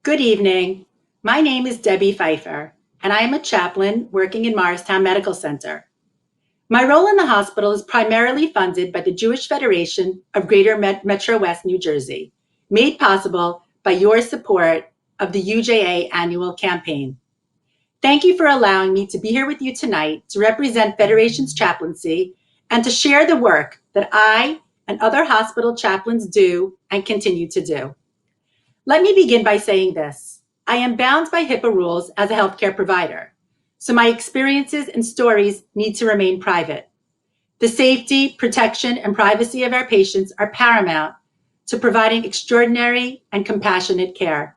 Good evening. My name is Debbie Pfeiffer, and I am a chaplain working in Morristown Medical Center. My role in the hospital is primarily funded by the Jewish Federation of Greater Metro West New Jersey, made possible by your support of the UJA annual campaign. Thank you for allowing me to be here with you tonight to represent Federation's chaplaincy and to share the work that I and other hospital chaplains do and continue to do. Let me begin by saying this. I am bound by HIPAA rules as a healthcare provider, so my experiences and stories need to remain private. The safety, protection, and privacy of our patients are paramount to providing extraordinary and compassionate care.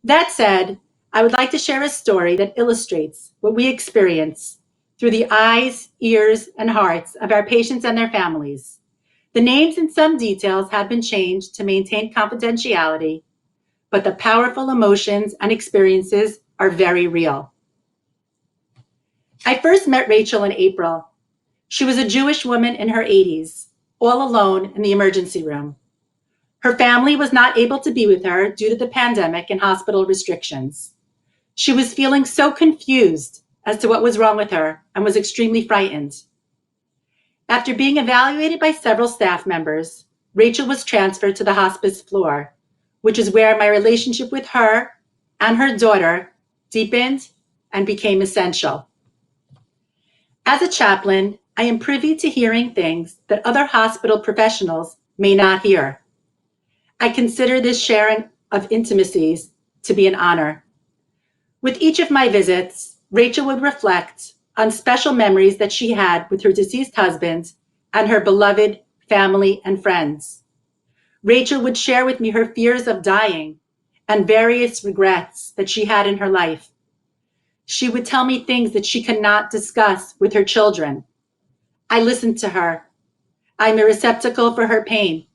That said, I would like to share a story that illustrates what we experience through the eyes, ears, and hearts of our patients and their families. The names and some details have been changed to maintain confidentiality, but the powerful emotions and experiences are very real. I first met Rachel in April. She was a Jewish woman in her 80s, all alone in the emergency room. Her family was not able to be with her due to the pandemic and hospital restrictions. She was feeling so confused as to what was wrong with her and was extremely frightened. After being evaluated by several staff members, Rachel was transferred to the hospice floor, which is where my relationship with her and her daughter deepened and became essential. As a chaplain, I am privy to hearing things that other hospital professionals may not hear. I consider this sharing of intimacies to be an honor. With each of my visits, Rachel would reflect on special memories that she had with her deceased husband and her beloved family and friends. Rachel would share with me her fears of dying and various regrets that she had in her life. She would tell me things that she could not discuss with her children. I listened to her. I'm a receptacle for her pain.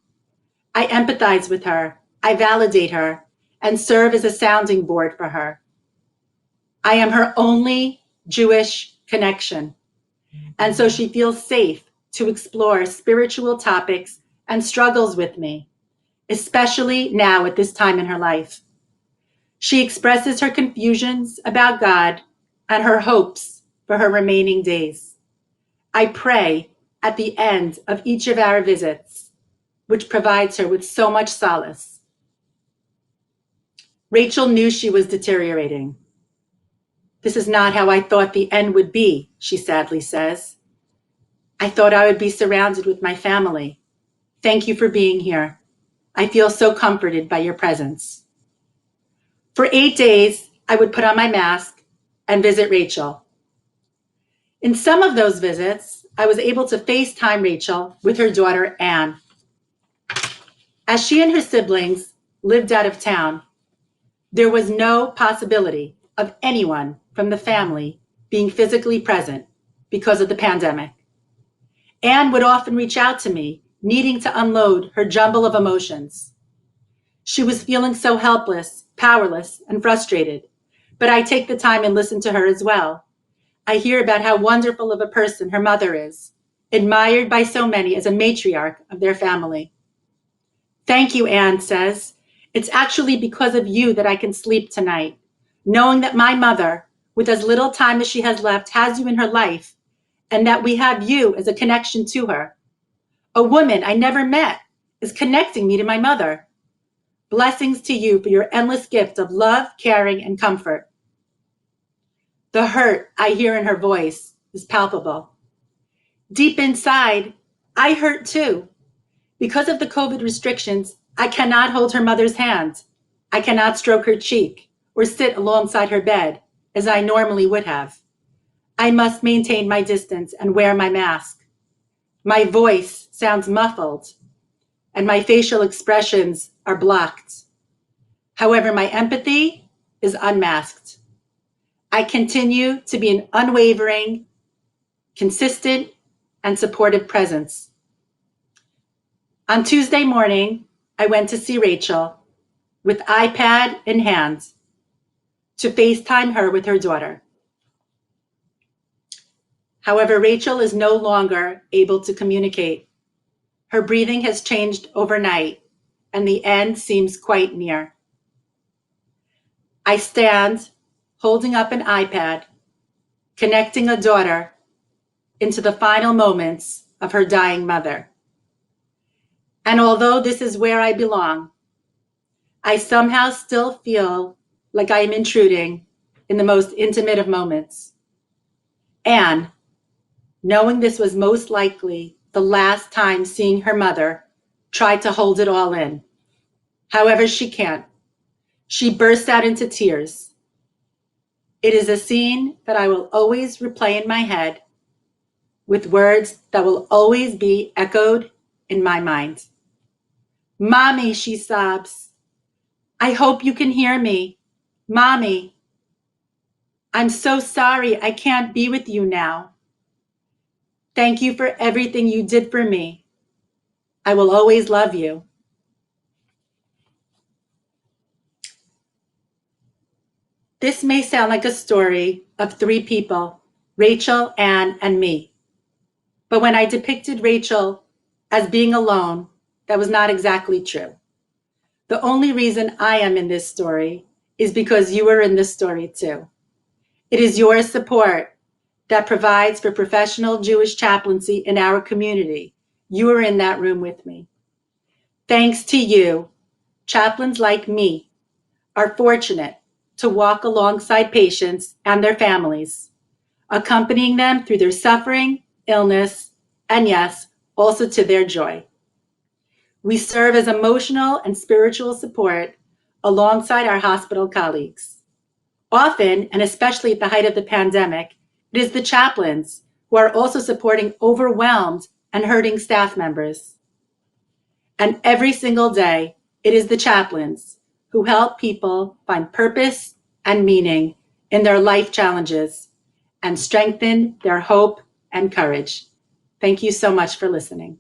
I empathize with her. I validate her and serve as a sounding board for her. I am her only Jewish connection, and so she feels safe to explore spiritual topics and struggles with me, especially now at this time in her life. She expresses her confusions about God and her hopes for her remaining days. I pray at the end of each of our visits, which provides her with so much solace. Rachel knew she was deteriorating. This is not how I thought the end would be, she sadly says. I thought I would be surrounded with my family. Thank you for being here. I feel so comforted by your presence. For 8 days, I would put on my mask and visit Rachel. In some of those visits, I was able to FaceTime Rachel with her daughter, Anne. As she and her siblings lived out of town, there was no possibility of anyone from the family being physically present because of the pandemic. Anne would often reach out to me, needing to unload her jumble of emotions. She was feeling so helpless, powerless, and frustrated, but I take the time and listen to her as well. I hear about how wonderful of a person her mother is, admired by so many as a matriarch of their family. Thank you, Anne says. It's actually because of you that I can sleep tonight, knowing that my mother, with as little time as she has left, has you in her life, and that we have you as a connection to her. A woman I never met is connecting me to my mother. Blessings to you for your endless gift of love, caring, and comfort. The hurt I hear in her voice is palpable. Deep inside, I hurt too. Because of the COVID restrictions, I cannot hold her mother's hand. I cannot stroke her cheek or sit alongside her bed as I normally would have. I must maintain my distance and wear my mask. My voice sounds muffled and my facial expressions are blocked. However, my empathy is unmasked. I continue to be an unwavering, consistent, and supportive presence. On Tuesday morning, I went to see Rachel with iPad in hand to FaceTime her with her daughter. However, Rachel is no longer able to communicate. Her breathing has changed overnight, and the end seems quite near. I stand holding up an iPad, connecting a daughter into the final moments of her dying mother. And although this is where I belong, I somehow still feel like I am intruding in the most intimate of moments. Anne, knowing this was most likely the last time seeing her mother, tried to hold it all in. However, she can't. She burst out into tears. It is a scene that I will always replay in my head with words that will always be echoed in my mind. Mommy, she sobs. I hope you can hear me. Mommy, I'm so sorry I can't be with you now. Thank you for everything you did for me. I will always love you. This may sound like a story of three people, Rachel, Anne, and me. But when I depicted Rachel as being alone, that was not exactly true. The only reason I am in this story is because you are in this story too. It is your support that provides for professional Jewish chaplaincy in our community. You are in that room with me. Thanks to you, chaplains like me are fortunate to walk alongside patients and their families, accompanying them through their suffering, illness, and yes, also to their joy. We serve as emotional and spiritual support alongside our hospital colleagues. Often, and especially at the height of the pandemic, it is the chaplains who are also supporting overwhelmed and hurting staff members. And every single day, it is the chaplains who help people find purpose and meaning in their life challenges and strengthen their hope and courage. Thank you so much for listening.